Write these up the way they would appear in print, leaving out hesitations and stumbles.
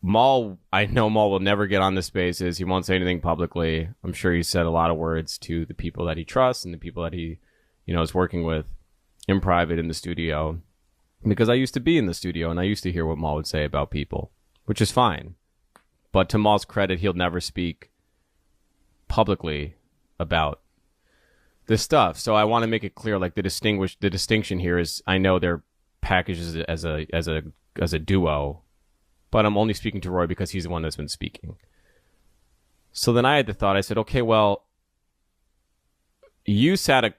Mal, I know Mal will never get on the spaces. He won't say anything publicly. I'm sure he said a lot of words to the people that he trusts and the people that he, is working with in private in the studio. Because I used to be in the studio and I used to hear what Mal would say about people, which is fine. But to Mal's credit, he'll never speak publicly about this stuff. So I want to make it clear, like the distinction here is, I know they're packaged as a duo, but I'm only speaking to Roy because he's the one that's been speaking. So then I had the thought, I said, okay, well, you sat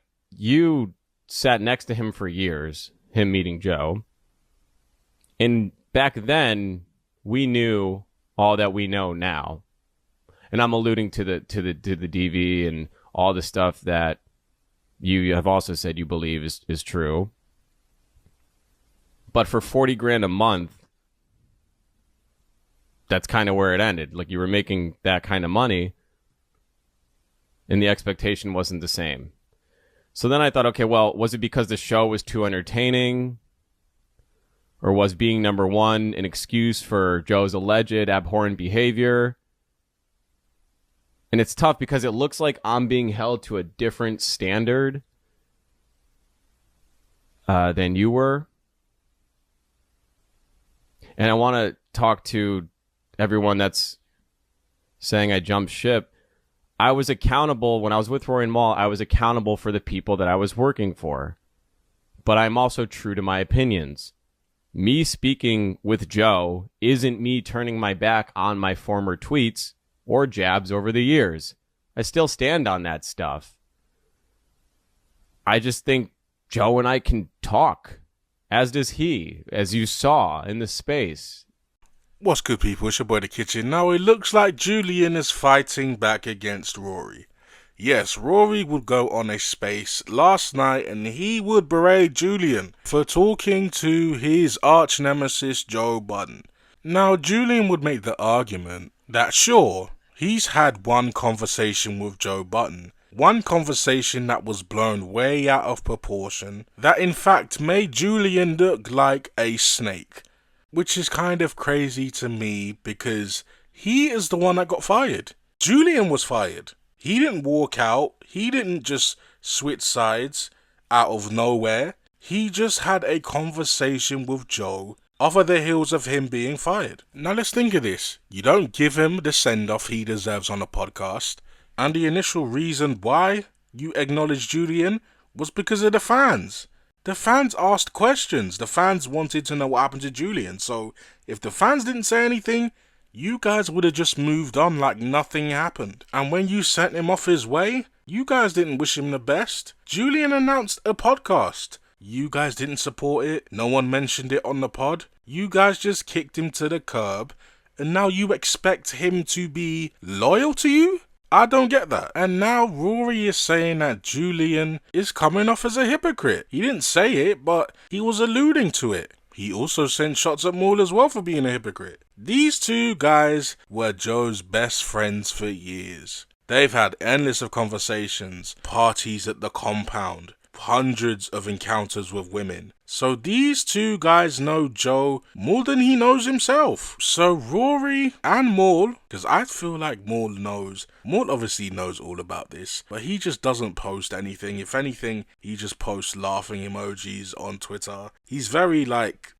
next to him for years, him meeting Joe. And back then we knew all that we know now. And I'm alluding to the DV and all the stuff that you have also said you believe is true. But for $40,000 a month, that's kind of where it ended. Like, you were making that kind of money and the expectation wasn't the same. So then I thought, okay, well, was it because the show was too entertaining? Or was being number one an excuse for Joe's alleged abhorrent behavior? And it's tough because it looks like I'm being held to a different standard than you were. And I want to talk to everyone that's saying I jumped ship. I was accountable when I was with Rory&Mal. I was accountable for the people that I was working for. But I'm also true to my opinions. Me speaking with Joe isn't me turning my back on my former tweets or jabs over the years. I still stand on that stuff. I just think Joe and I can talk, as does he, as you saw in the space. What's good, people? It's your boy The Kitchen. Now it looks like Julian is fighting back against Rory. Yes, Rory would go on a space last night and he would berate Julian for talking to his arch nemesis Joe Budden. Now Julian would make the argument that sure, he's had one conversation with Joe Budden. One conversation that was blown way out of proportion, that in fact made Julian look like a snake. Which is kind of crazy to me because he is the one that got fired. Julian was fired. He didn't walk out. He didn't just switch sides out of nowhere. He just had a conversation with Joe off of the heels of him being fired. Now let's think of this. You don't give him the send-off he deserves on a podcast. And the initial reason why you acknowledge Julian was because of the fans. The fans asked questions. The fans wanted to know what happened to Julian. So if the fans didn't say anything, you guys would have just moved on like nothing happened. And when you sent him off his way, you guys didn't wish him the best. Julian announced a podcast. You guys didn't support it. No one mentioned it on the pod. You guys just kicked him to the curb. And now you expect him to be loyal to you? I don't get that. And now Rory is saying that Julian is coming off as a hypocrite. He didn't say it, but he was alluding to it. He also sent shots at Maul as well for being a hypocrite. These two guys were Joe's best friends for years. They've had endless of conversations, parties at the compound, hundreds of encounters with women. So these two guys know Joe more than he knows himself. So Rory and Maul, because I feel like Maul obviously knows all about this, but he just doesn't post anything. If anything, he just posts laughing emojis on Twitter. He's very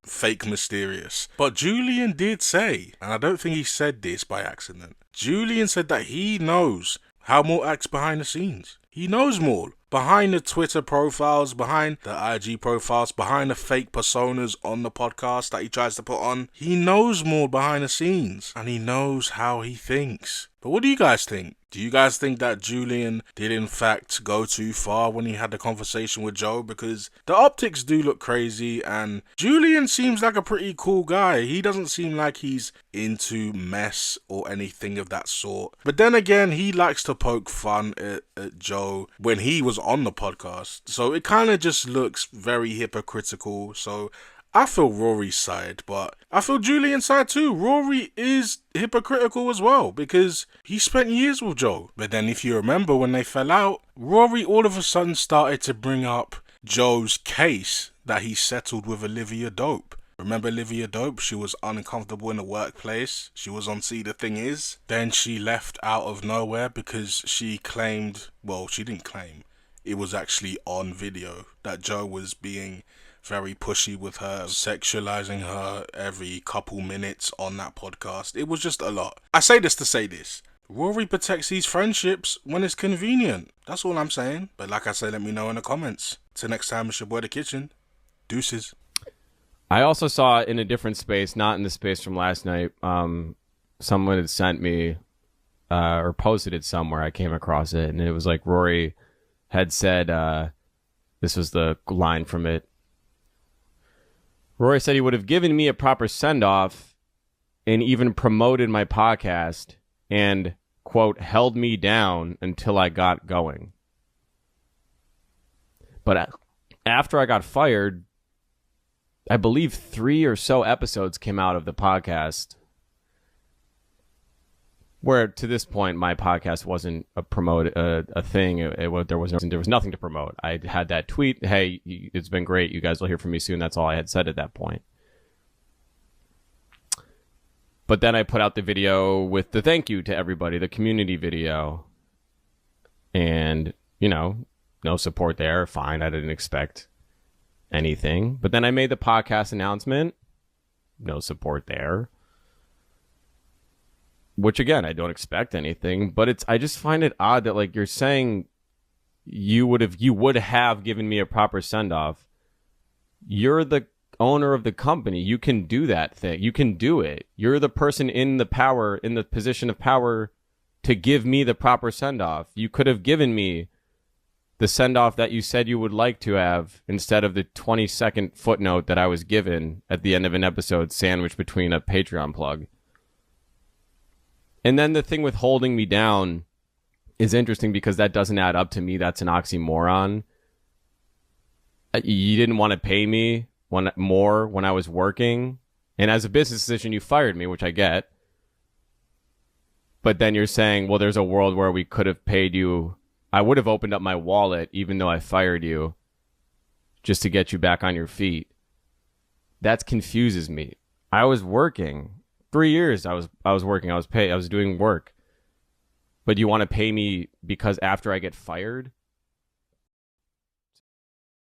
fake mysterious. But Julian did say, and I don't think he said this by accident, Julian said that he knows how Maul acts behind the scenes. He knows Maul. Behind the Twitter profiles, behind the IG profiles, behind the fake personas on the podcast that he tries to put on. He knows Maul behind the scenes. And he knows how he thinks. But what do you guys think? Do you guys think that Julian did in fact go too far when he had the conversation with Joe? Because the optics do look crazy and Julian seems like a pretty cool guy. He doesn't seem like he's into mess or anything of that sort. But then again, he likes to poke fun at Joe when he was on the podcast. So it kind of just looks very hypocritical. So I feel Rory's side, but I feel Julian's side too. Rory is hypocritical as well because he spent years with Joe. But then if you remember when they fell out, Rory all of a sudden started to bring up Joe's case that he settled with Olivia Dope. Remember Olivia Dope? She was uncomfortable in the workplace. She was on See the Thing Is. Then she left out of nowhere because she claimed, well, she didn't claim. It was actually on video that Joe was being very pushy with her, sexualizing her every couple minutes on that podcast. It was just a lot. I say this to say this. Rory protects these friendships when it's convenient. That's all I'm saying. But like I said, let me know in the comments. Till next time, it's your boy The Kitchen. Deuces. I also saw it in a different space, not in the space from last night. Someone had sent me or posted it somewhere. I came across it, and it was like Rory had said, this was the line from it. Rory said he would have given me a proper send-off and even promoted my podcast and, quote, held me down until I got going. But after I got fired, I believe 3 or so episodes came out of the podcast where, to this point, my podcast wasn't a thing. There was nothing to promote. I had that tweet, hey, it's been great. You guys will hear from me soon. That's all I had said at that point. But then I put out the video with the thank you to everybody, the community video. And, no support there. Fine, I didn't expect anything. But then I made the podcast announcement. No support there. Which, again, I don't expect anything. But I just find it odd that, like, you're saying you would have given me a proper send-off. You're the owner of the company. You can do that thing. You can do it. You're the person in the position of power to give me the proper send-off. You could have given me the send-off that you said you would like to have instead of the 20-second footnote that I was given at the end of an episode sandwiched between a Patreon plug. And then the thing with holding me down is interesting because that doesn't add up to me. That's an oxymoron. You didn't want to pay me more when I was working. And as a business decision, you fired me, which I get. But then you're saying, well, there's a world where we could have paid you. I would have opened up my wallet even though I fired you just to get you back on your feet. That confuses me. I was working. 3 years I was working. I was doing work. But you want to pay me because after I get fired?